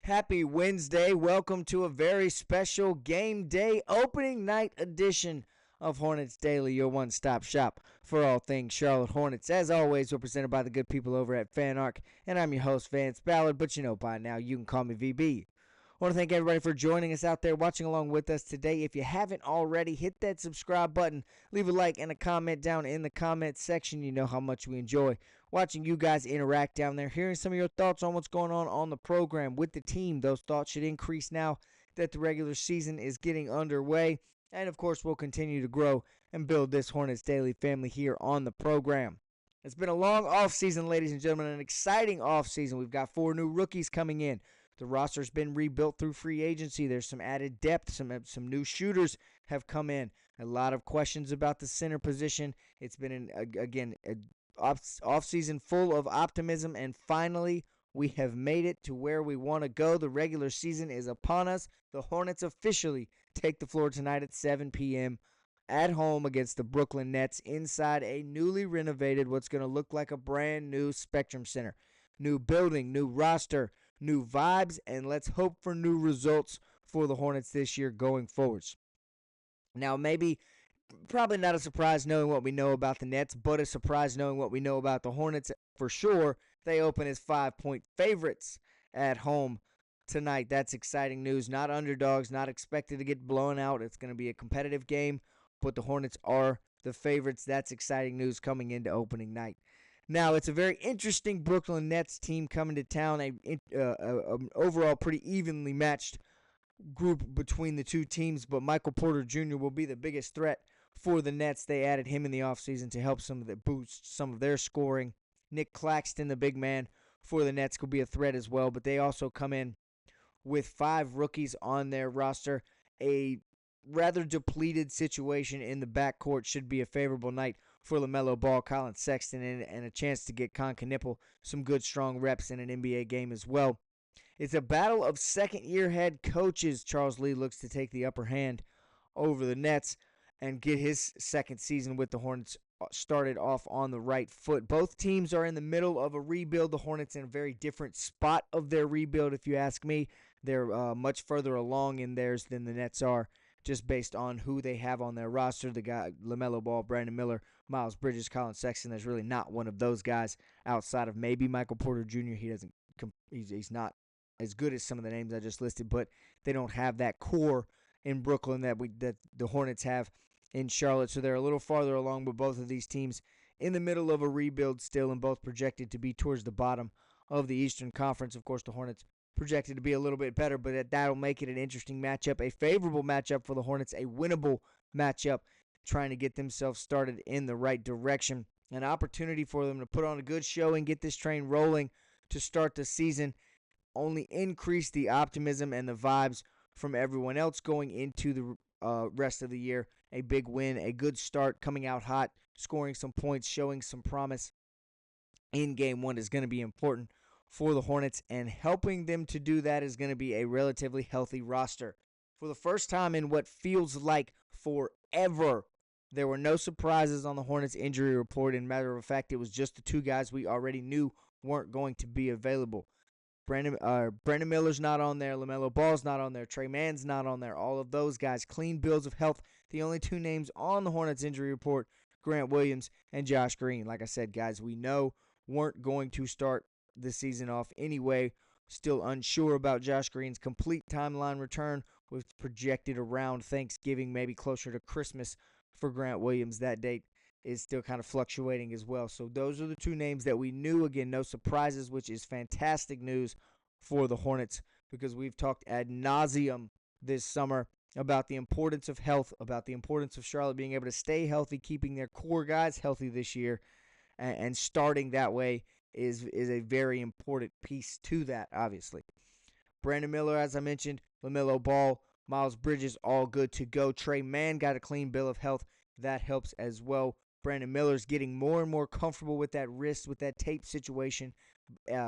Happy Wednesday. Welcome to a very special game day opening night edition of Hornets Daily, your one-stop shop for all things Charlotte Hornets. As always, we're presented by the good people over at FanArc, and I'm your host, Vance Ballard, but you know by now you can call me VB. I want to thank everybody for joining us out there, watching along with us today. If you haven't already, hit that subscribe button, leave a like and a comment down in the comment section. You know how much we enjoy watching you guys interact down there, hearing some of your thoughts on what's going on the program with the team. Those thoughts should increase now that the regular season is getting underway. And, of course, we'll continue to grow and build this Hornets Daily family here on the program. It's been a long offseason, ladies and gentlemen, an exciting offseason. We've got 4 new rookies coming in. The roster's been rebuilt through free agency. There's some added depth. Some new shooters have come in. A lot of questions about the center position. It's been, an off-season full of optimism, and finally we have made it to where we want to go. The regular season is upon us. The Hornets officially take the floor tonight at 7 p.m. at home against the Brooklyn Nets inside a newly renovated, what's going to look like a brand new Spectrum Center. New building, new roster, new vibes, and let's hope for new results for the Hornets this year going forwards. Now, probably not a surprise knowing what we know about the Nets, but a surprise knowing what we know about the Hornets for sure. They open as 5-point favorites at home tonight. That's exciting news. Not underdogs, not expected to get blown out. It's going to be a competitive game, but the Hornets are the favorites. That's exciting news coming into opening night. Now, it's a very interesting Brooklyn Nets team coming to town, an overall pretty evenly matched group between the two teams, but Michael Porter Jr. will be the biggest threat for the Nets. They added him in the offseason to help boost some of their scoring. Nick Claxton, the big man for the Nets, could be a threat as well, but they also come in with 5 rookies on their roster. A rather depleted situation in the backcourt should be a favorable night for LaMelo Ball, Colin Sexton, and a chance to get Con Knippel some good, strong reps in an NBA game as well. It's a battle of second-year head coaches. Charles Lee looks to take the upper hand over the Nets and get his second season with the Hornets started off on the right foot. Both teams are in the middle of a rebuild. The Hornets in a very different spot of their rebuild, if you ask me. They're much further along in theirs than the Nets are, just based on who they have on their roster. The guy, LaMelo Ball, Brandon Miller, Miles Bridges, Colin Sexton. There's really not one of those guys outside of maybe Michael Porter Jr. He's not as good as some of the names I just listed, but they don't have that core in Brooklyn that the Hornets have in Charlotte. So they're a little farther along with both of these teams in the middle of a rebuild still, and both projected to be towards the bottom of the Eastern Conference. Of course, the Hornets projected to be a little bit better, but that'll make it an interesting matchup, a favorable matchup for the Hornets, a winnable matchup, trying to get themselves started in the right direction. An opportunity for them to put on a good show and get this train rolling to start the season, only increase the optimism and the vibes from everyone else going into the rest of the year. A big win, a good start, coming out hot, scoring some points, showing some promise in Game 1 is going to be important for the Hornets, and helping them to do that is going to be a relatively healthy roster. For the first time in what feels like forever, there were no surprises on the Hornets injury report. In matter of fact, it was just the 2 guys we already knew weren't going to be available. Brandon Miller's not on there. LaMelo Ball's not on there. Trey Mann's not on there. All of those guys, clean bills of health. The only 2 names on the Hornets injury report, Grant Williams and Josh Green. Like I said, guys, we know weren't going to start the season off anyway. Still unsure about Josh Green's complete timeline return, with projected around Thanksgiving, maybe closer to Christmas for Grant Williams. That date is still kind of fluctuating as well. So those are the 2 names that we knew. Again, no surprises, which is fantastic news for the Hornets, because we've talked ad nauseum this summer about the importance of health, about the importance of Charlotte being able to stay healthy, keeping their core guys healthy this year, and starting that way is a very important piece to that, obviously. Brandon Miller, as I mentioned, LaMelo Ball, Miles Bridges, all good to go. Trey Mann got a clean bill of health. That helps as well. Brandon Miller's getting more and more comfortable with that wrist, with that tape situation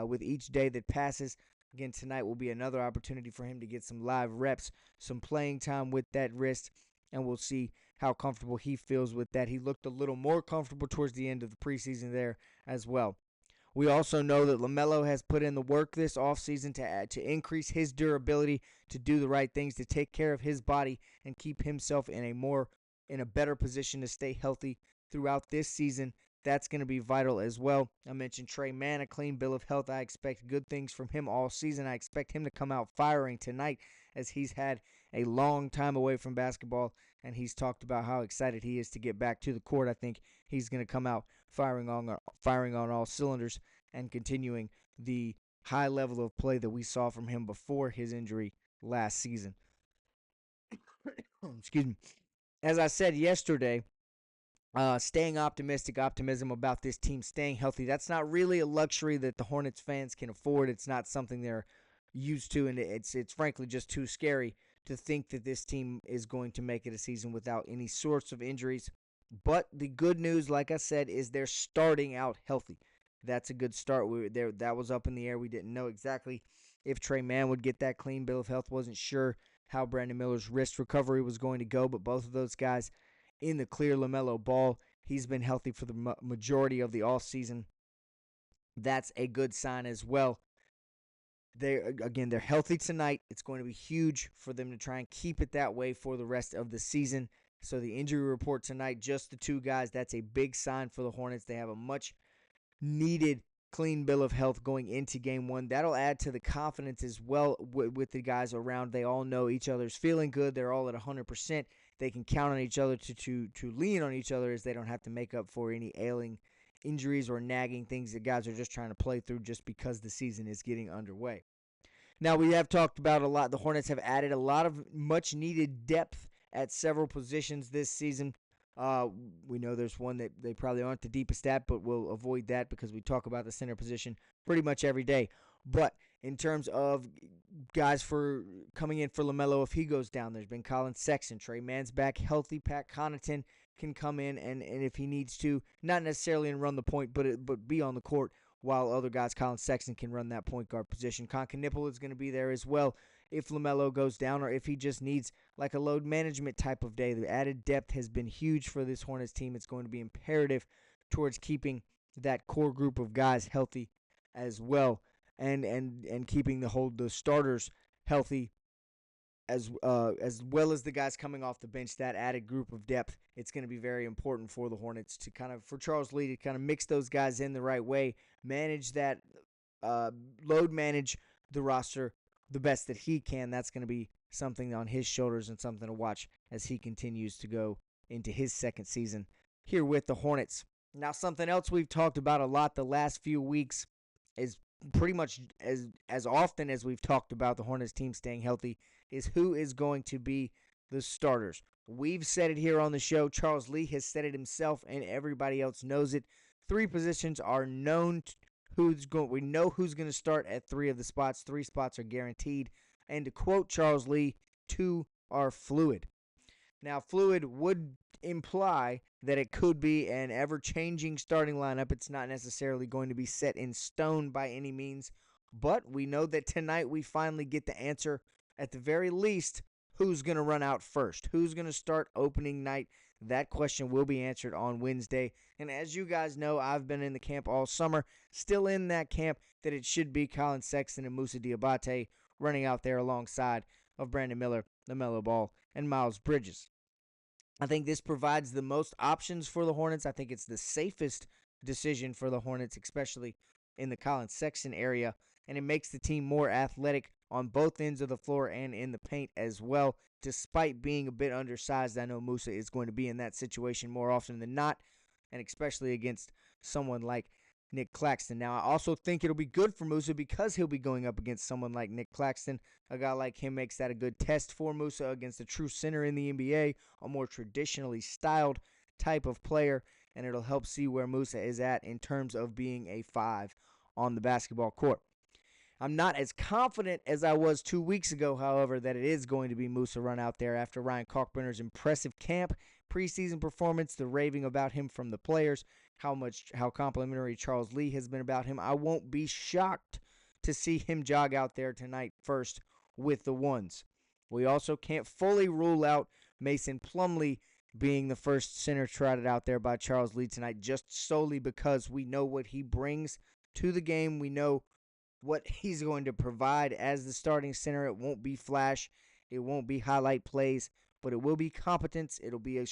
with each day that passes. Again, tonight will be another opportunity for him to get some live reps, some playing time with that wrist, and we'll see how comfortable he feels with that. He looked a little more comfortable towards the end of the preseason there as well. We also know that LaMelo has put in the work this offseason to increase his durability, to do the right things, to take care of his body and keep himself in a better position to stay healthy throughout this season. That's going to be vital as well. I mentioned Trey Mann, a clean bill of health. I expect good things from him all season. I expect him to come out firing tonight, as he's had a long time away from basketball, and he's talked about how excited he is to get back to the court. I think he's going to come out firing on all cylinders and continuing the high level of play that we saw from him before his injury last season. Excuse me. As I said yesterday, staying optimism about this team staying healthy. That's not really a luxury that the Hornets fans can afford. It's not something they're used to, and it's frankly just too scary to think that this team is going to make it a season without any sorts of injuries. But the good news, like I said, is they're starting out healthy. That's a good start. That was up in the air. We didn't know exactly if Trey Mann would get that clean bill of health. Wasn't sure how Brandon Miller's wrist recovery was going to go, but both of those guys in the clear. LaMelo Ball, he's been healthy for the majority of the offseason. That's a good sign as well. They're healthy tonight. It's going to be huge for them to try and keep it that way for the rest of the season. So the injury report tonight, just the two guys, that's a big sign for the Hornets. They have a much needed clean bill of health going into game one. That'll add to the confidence as well with the guys around. They all know each other's feeling good. They're all at 100%. They can count on each other to lean on each other, as they don't have to make up for any ailing injuries or nagging things that guys are just trying to play through just because the season is getting underway. Now, we have talked about a lot. The Hornets have added a lot of much-needed depth at several positions this season. We know there's one that they probably aren't the deepest at, but we'll avoid that because we talk about the center position pretty much every day. But in terms of guys for coming in for LaMelo, if he goes down, there's been Colin Sexton. Trey Mann's back healthy. Pat Connaughton can come in and if he needs to, not necessarily and run the point, but be on the court, while other guys, Colin Sexton, can run that point guard position. Concanipple is going to be there as well if LaMelo goes down, or if he just needs like a load management type of day. The added depth has been huge for this Hornets team. It's going to be imperative towards keeping that core group of guys healthy as well, and keeping the starters healthy as well as the guys coming off the bench. That added group of depth, it's going to be very important for the Hornets for Charles Lee to kind of mix those guys in the right way, manage that, load manage the roster the best that he can. That's going to be something on his shoulders and something to watch as he continues to go into his second season here with the Hornets. Now, something else we've talked about a lot the last few weeks is pretty much as often as we've talked about the Hornets team staying healthy, is who is going to be the starters. We've said it here on the show. Charles Lee has said it himself, and everybody else knows it. 3 positions are known. We know who's going to start at 3 of the spots. 3 spots are guaranteed. And to quote Charles Lee, 2 are fluid. Now, fluid would imply that it could be an ever-changing starting lineup. It's not necessarily going to be set in stone by any means, but we know that tonight we finally get the answer, at the very least, who's going to run out first, who's going to start opening night. That question will be answered on Wednesday. And as you guys know, I've been in the camp all summer, still in that camp, that it should be Colin Sexton and Moussa Diabate running out there alongside of Brandon Miller, LaMelo Ball, and Miles Bridges. I think this provides the most options for the Hornets. I think it's the safest decision for the Hornets, especially in the Colin Sexton area. And it makes the team more athletic on both ends of the floor and in the paint as well. Despite being a bit undersized, I know Moussa is going to be in that situation more often than not, and especially against someone like Nick Claxton. Now, I also think it'll be good for Moussa because he'll be going up against someone like Nick Claxton. A guy like him makes that a good test for Moussa against a true center in the NBA, a more traditionally styled type of player, and it'll help see where Moussa is at in terms of being a 5 on the basketball court. I'm not as confident as I was 2 weeks ago, however, that it is going to be Moussa run out there after Ryan Kalkbrenner's impressive camp preseason performance, the raving about him from the players, how complimentary Charles Lee has been about him. I won't be shocked to see him jog out there tonight first with the ones. We also can't fully rule out Mason Plumlee being the first center trotted out there by Charles Lee tonight, just solely because we know what he brings to the game. We know what he's going to provide as the starting center. It won't be flash, it won't be highlight plays, but it will be competence. It'll be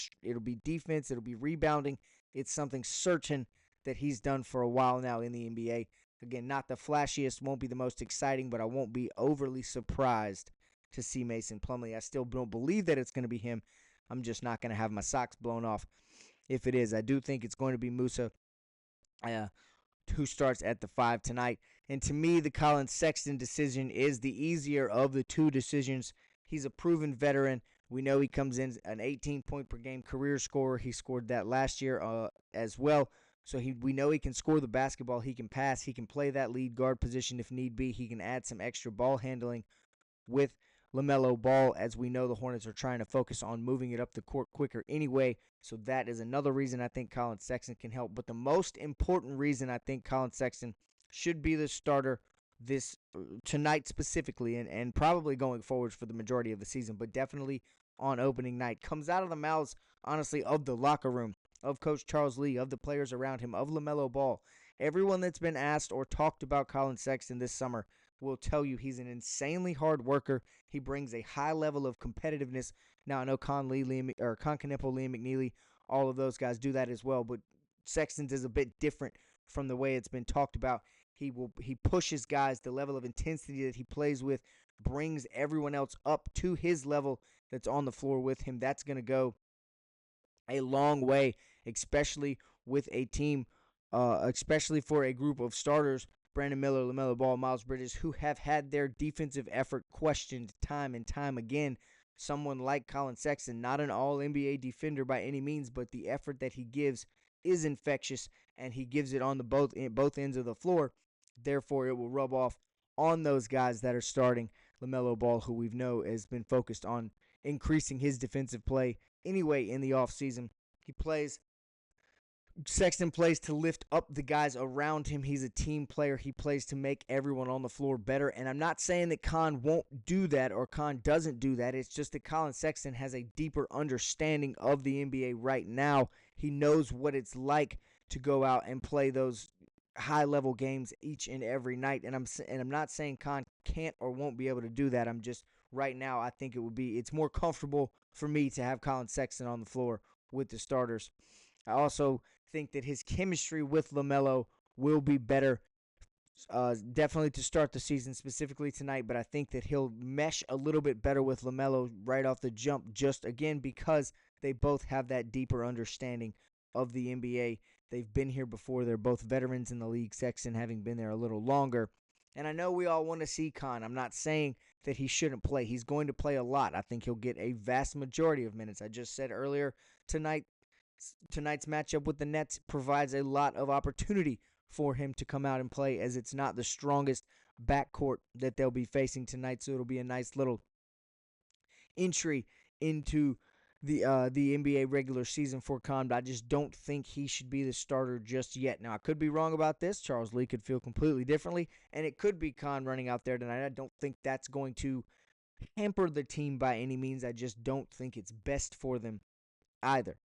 defense. It'll be rebounding. It's something certain that he's done for a while now in the NBA. Again, not the flashiest, won't be the most exciting, but I won't be overly surprised to see Mason Plumlee. I still don't believe that it's going to be him. I'm just not going to have my socks blown off if it is. I do think it's going to be Musa, who starts at the 5 tonight. And to me, the Colin Sexton decision is the easier of the two decisions. He's a proven veteran. We know he comes in an 18-point-per-game career scorer. He scored that last year as well. So we know he can score the basketball. He can pass. He can play that lead guard position if need be. He can add some extra ball handling with LaMelo Ball, as we know the Hornets are trying to focus on moving it up the court quicker anyway. So that is another reason I think Colin Sexton can help. But the most important reason I think Colin Sexton should be the starter this tonight specifically, and probably going forward for the majority of the season, but definitely on opening night, comes out of the mouths, honestly, of the locker room, of Coach Charles Lee, of the players around him, of LaMelo Ball. Everyone that's been asked or talked about Colin Sexton this summer will tell you he's an insanely hard worker. He brings a high level of competitiveness. Now, I know Con Kneppel, Liam McNeely, all of those guys do that as well, but Sexton's is a bit different from the way it's been talked about. He pushes guys. The level of intensity that he plays with brings everyone else up to his level that's on the floor with him. That's going to go a long way, especially with a team, especially for a group of starters, Brandon Miller, LaMelo Ball, Miles Bridges, who have had their defensive effort questioned time and time again. Someone like Colin Sexton, not an all-NBA defender by any means, but the effort that he gives is infectious, and he gives it on both ends of the floor. Therefore, it will rub off on those guys that are starting. LaMelo Ball, who we know has been focused on increasing his defensive play anyway in the offseason. Sexton plays to lift up the guys around him. He's a team player. He plays to make everyone on the floor better. And I'm not saying that Con won't do that or Con doesn't do that. It's just that Colin Sexton has a deeper understanding of the NBA right now. He knows what it's like to go out and play those high-level games each and every night. And I'm not saying Con can't or won't be able to do that. I'm just, right now, I think it's more comfortable for me to have Colin Sexton on the floor with the starters. I also think that his chemistry with LaMelo will be better, definitely to start the season, specifically tonight, but I think that he'll mesh a little bit better with LaMelo right off the jump, just again because they both have that deeper understanding of the NBA. They've been here before. They're both veterans in the league, Sexton having been there a little longer. And I know we all want to see Con. I'm not saying that he shouldn't play. He's going to play a lot. I think he'll get a vast majority of minutes. I just said earlier tonight's matchup with the Nets provides a lot of opportunity for him to come out and play, as it's not the strongest backcourt that they'll be facing tonight. So it'll be a nice little entry into the NBA regular season for Con, but I just don't think he should be the starter just yet. Now, I could be wrong about this. Charles Lee could feel completely differently, and it could be Con running out there tonight. I don't think that's going to hamper the team by any means. I just don't think it's best for them either.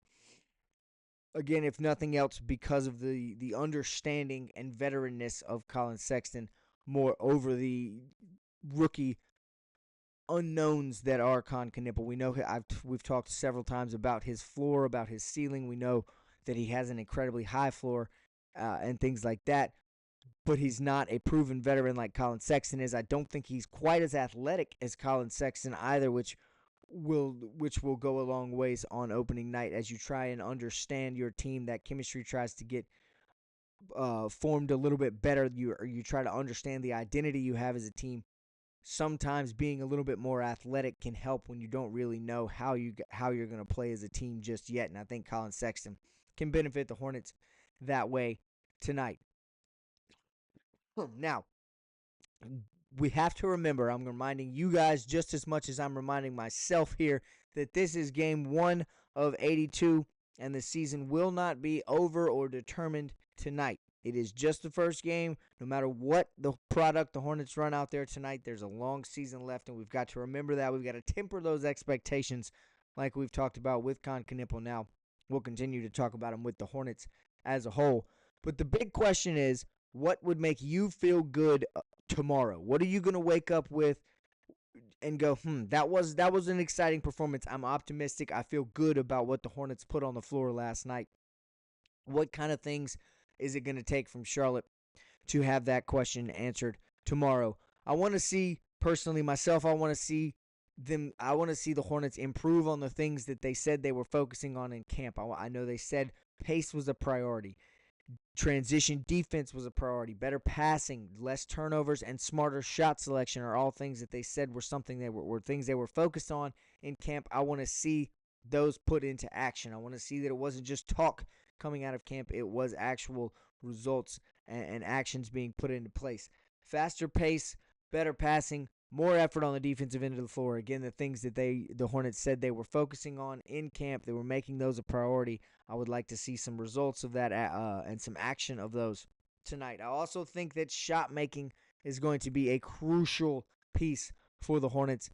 Again, if nothing else, because of the understanding and veteranness of Colin Sexton more over the rookie unknowns that are Con Kneppel. We know we've talked several times about his floor, about his ceiling. We know that he has an incredibly high floor and things like that, but he's not a proven veteran like Colin Sexton is. I don't think he's quite as athletic as Colin Sexton either, which will go a long ways on opening night as you try and understand your team. That chemistry tries to get formed a little bit better. You try to understand the identity you have as a team. Sometimes being a little bit more athletic can help when you don't really know how you're going to play as a team just yet. And I think Colin Sexton can benefit the Hornets that way tonight. Now, we have to remember, I'm reminding you guys just as much as I'm reminding myself here, that this is game 1 of 82, and the season will not be over or determined tonight. It is just the first game. No matter what the product the Hornets run out there tonight, there's a long season left, and we've got to remember that. We've got to temper those expectations like we've talked about with Con Kneppel. Now, we'll continue to talk about them with the Hornets as a whole. But the big question is, what would make you feel good tomorrow? What are you going to wake up with and go, that was an exciting performance. I'm optimistic. I feel good about what the Hornets put on the floor last night. What kind of things is it going to take from Charlotte to have that question answered tomorrow? I want to see, personally myself, I want to see the Hornets improve on the things that they said they were focusing on in camp. I know they said pace was a priority. Transition defense was a priority. Better passing, less turnovers, and smarter shot selection are all things that they said were something they were things they were focused on in camp. I want to see those put into action. I want to see that it wasn't just talk coming out of camp. It was actual results and actions being put into place. Faster pace, better passing, more effort on the defensive end of the floor. Again, the things that the Hornets said they were focusing on in camp, they were making those a priority. I would like to see some results of that and some action of those tonight. I also think that shot making is going to be a crucial piece for the Hornets.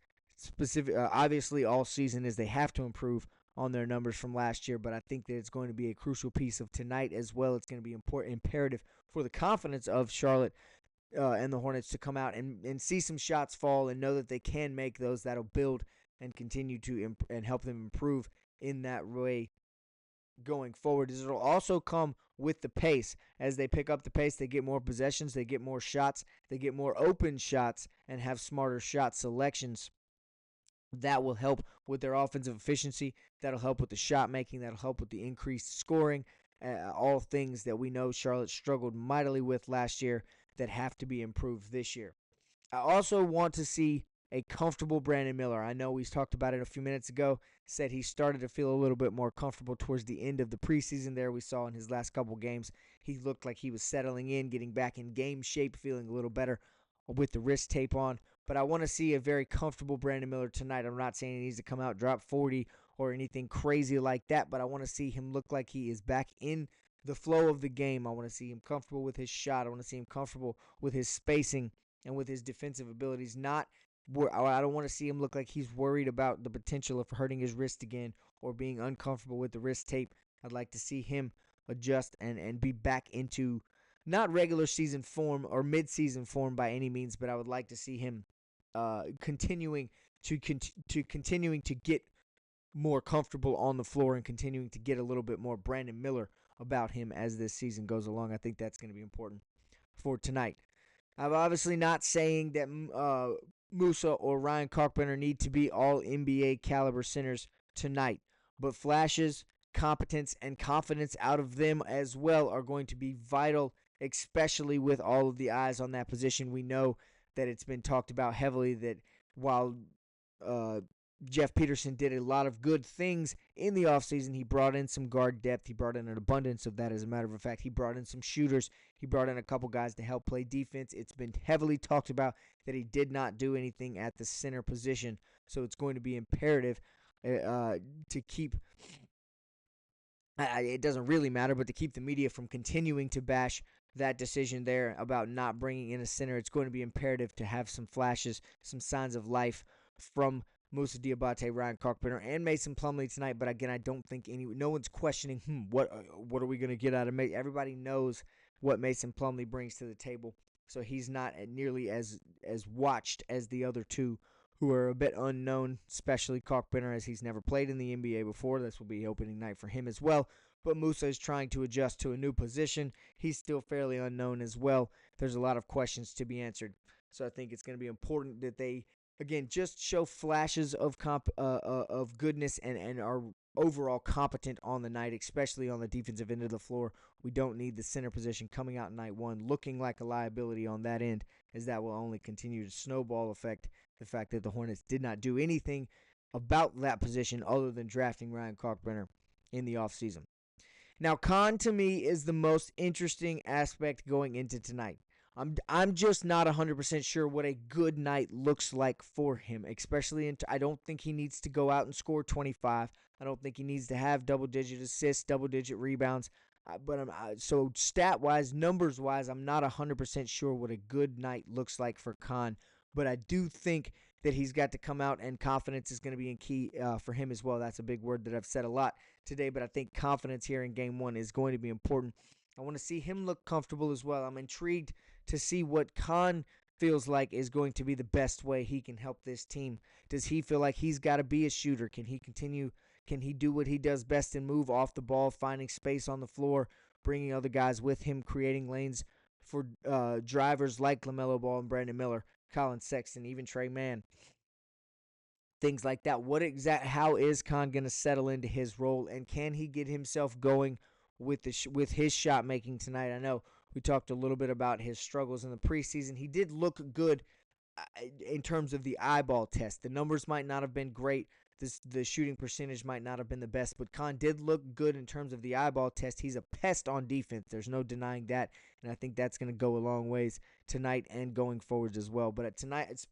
Obviously, all season is they have to improve on their numbers from last year, but I think that it's going to be a crucial piece of tonight as well. It's going to be imperative for the confidence of Charlotte and the Hornets to come out and see some shots fall and know that they can make those. That'll build and continue to and help them improve in that way going forward. It'll also come with the pace. As they pick up the pace, they get more possessions, they get more shots, they get more open shots, and have smarter shot selections. That will help with their offensive efficiency. That'll help with the shot making. That'll help with the increased scoring. All things that we know Charlotte struggled mightily with last year that have to be improved this year. I also want to see a comfortable Brandon Miller. I know we talked about it a few minutes ago. Said he started to feel a little bit more comfortable towards the end of the preseason there. We saw in his last couple games, he looked like he was settling in, getting back in game shape, feeling a little better with the wrist tape on. But I want to see a very comfortable Brandon Miller tonight. I'm not saying he needs to come out, drop 40 or anything crazy like that, but I want to see him look like he is back in the flow of the game. I want to see him comfortable with his shot. I want to see him comfortable with his spacing and with his defensive abilities. I don't want to see him look like he's worried about the potential of hurting his wrist again or being uncomfortable with the wrist tape. I'd like to see him adjust and be back into not regular season form or mid-season form by any means, but I would like to see him continuing to get more comfortable on the floor and continuing to get a little bit more Brandon Miller about him as this season goes along. I think that's going to be important for tonight. I'm obviously not saying that Musa or Ryan Kalkbrenner need to be all NBA caliber centers tonight, but flashes, competence, and confidence out of them as well are going to be vital, especially with all of the eyes on that position. We know that it's been talked about heavily that while Jeff Peterson did a lot of good things in the offseason, he brought in some guard depth. He brought in an abundance of that, as a matter of fact. He brought in some shooters. He brought in a couple guys to help play defense. It's been heavily talked about that he did not do anything at the center position, so it's going to be imperative to keep it doesn't really matter, but to keep the media from continuing to bash that decision there about not bringing in a center. It's going to be imperative to have some flashes, some signs of life from Musa Diabate, Ryan Kalkbrenner, and Mason Plumlee tonight. But again, I don't think no one's questioning what are we going to get out of Mason. Everybody knows what Mason Plumlee brings to the table, so he's not nearly as watched as the other two who are a bit unknown, especially Kalkbrenner, as he's never played in the NBA before. This will be opening night for him as well. But Musa is trying to adjust to a new position. He's still fairly unknown as well. There's a lot of questions to be answered. So I think it's going to be important that they, again, just show flashes of goodness and are overall competent on the night, especially on the defensive end of the floor. We don't need the center position coming out in night one looking like a liability on that end, as that will only continue to snowball affect the fact that the Hornets did not do anything about that position other than drafting Ryan Kalkbrenner in the offseason. Now, Khan, to me, is the most interesting aspect going into tonight. I'm just not 100% sure what a good night looks like for him, especially I don't think he needs to go out and score 25. I don't think he needs to have double-digit assists, double-digit rebounds. So stat-wise, numbers-wise, I'm not 100% sure what a good night looks like for Khan. But I do think that he's got to come out, and confidence is going to be in key for him as well. That's a big word that I've said a lot today, but I think confidence here in Game 1 is going to be important. I want to see him look comfortable as well. I'm intrigued to see what Khan feels like is going to be the best way he can help this team. Does he feel like he's got to be a shooter? Can he do what he does best and move off the ball, finding space on the floor, bringing other guys with him, creating lanes for drivers like LaMelo Ball and Brandon Miller, Colin Sexton, even Trey Mann, things like that. How is Khan going to settle into his role, and can he get himself going with his shot making tonight? I know we talked a little bit about his struggles in the preseason. He did look good in terms of the eyeball test. The numbers might not have been great. The shooting percentage might not have been the best, but Khan did look good in terms of the eyeball test. He's a pest on defense. There's no denying that, and I think that's going to go a long ways tonight and going forwards as well. But tonight,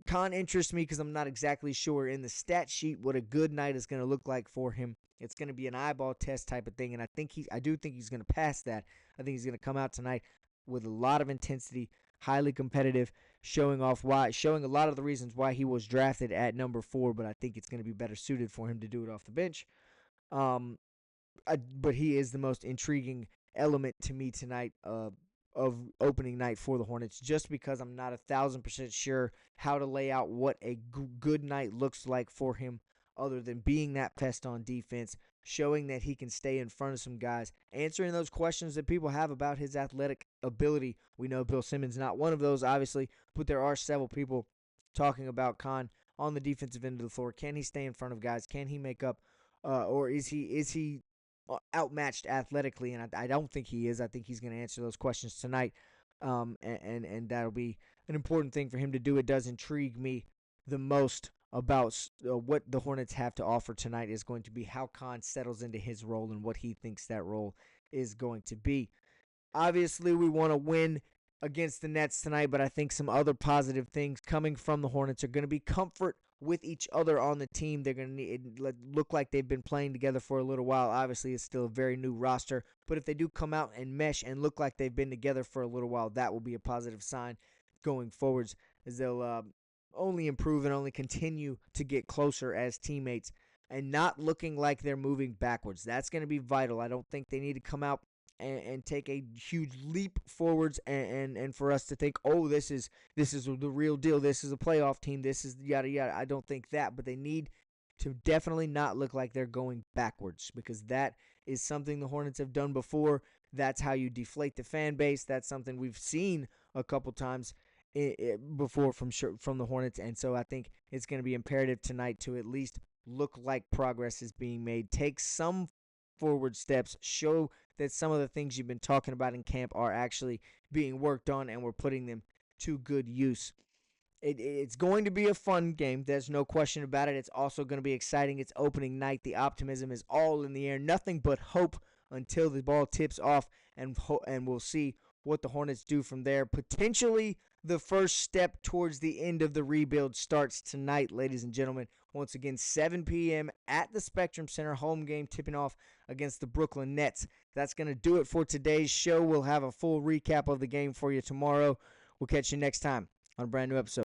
Khan interests me because I'm not exactly sure in the stat sheet what a good night is going to look like for him. It's going to be an eyeball test type of thing, and I do think he's going to pass that. I think he's going to come out tonight with a lot of intensity, highly competitive, showing a lot of the reasons why he was drafted at number 4, but I think it's going to be better suited for him to do it off the bench. But he is the most intriguing element to me tonight of opening night for the Hornets, just because I'm not 1,000% sure how to lay out what a good night looks like for him, other than being that pest on defense, showing that he can stay in front of some guys, answering those questions that people have about his athletic ability. We know Bill Simmons not one of those, obviously, but there are several people talking about Khan on the defensive end of the floor. Can he stay in front of guys? Can he make up, or is he outmatched athletically? And I don't think he is. I think he's going to answer those questions tonight, and that'll be an important thing for him to do. It does intrigue me the most about what the Hornets have to offer tonight is going to be how Khan settles into his role and what he thinks that role is going to be. Obviously, we want to win against the Nets tonight, but I think some other positive things coming from the Hornets are going to be comfort with each other on the team. They're going to look like they've been playing together for a little while. Obviously, it's still a very new roster, but if they do come out and mesh and look like they've been together for a little while, that will be a positive sign going forwards, as they'll only improve and only continue to get closer as teammates and not looking like they're moving backwards. That's going to be vital. I don't think they need to come out and take a huge leap forwards and for us to think, oh, this is the real deal. This is a playoff team. This is yada yada. I don't think that, but they need to definitely not look like they're going backwards, because that is something the Hornets have done before. That's how you deflate the fan base. That's something we've seen a couple times before from the Hornets, and so I think it's going to be imperative tonight to at least look like progress is being made. Take some forward steps. Show that some of the things you've been talking about in camp are actually being worked on, and we're putting them to good use. It's going to be a fun game. There's no question about it. It's also going to be exciting. It's opening night. The optimism is all in the air. Nothing but hope until the ball tips off, and we'll see what the Hornets do from there. Potentially the first step towards the end of the rebuild starts tonight, ladies and gentlemen. Once again, 7 p.m. at the Spectrum Center, home game tipping off against the Brooklyn Nets. That's going to do it for today's show. We'll have a full recap of the game for you tomorrow. We'll catch you next time on a brand new episode.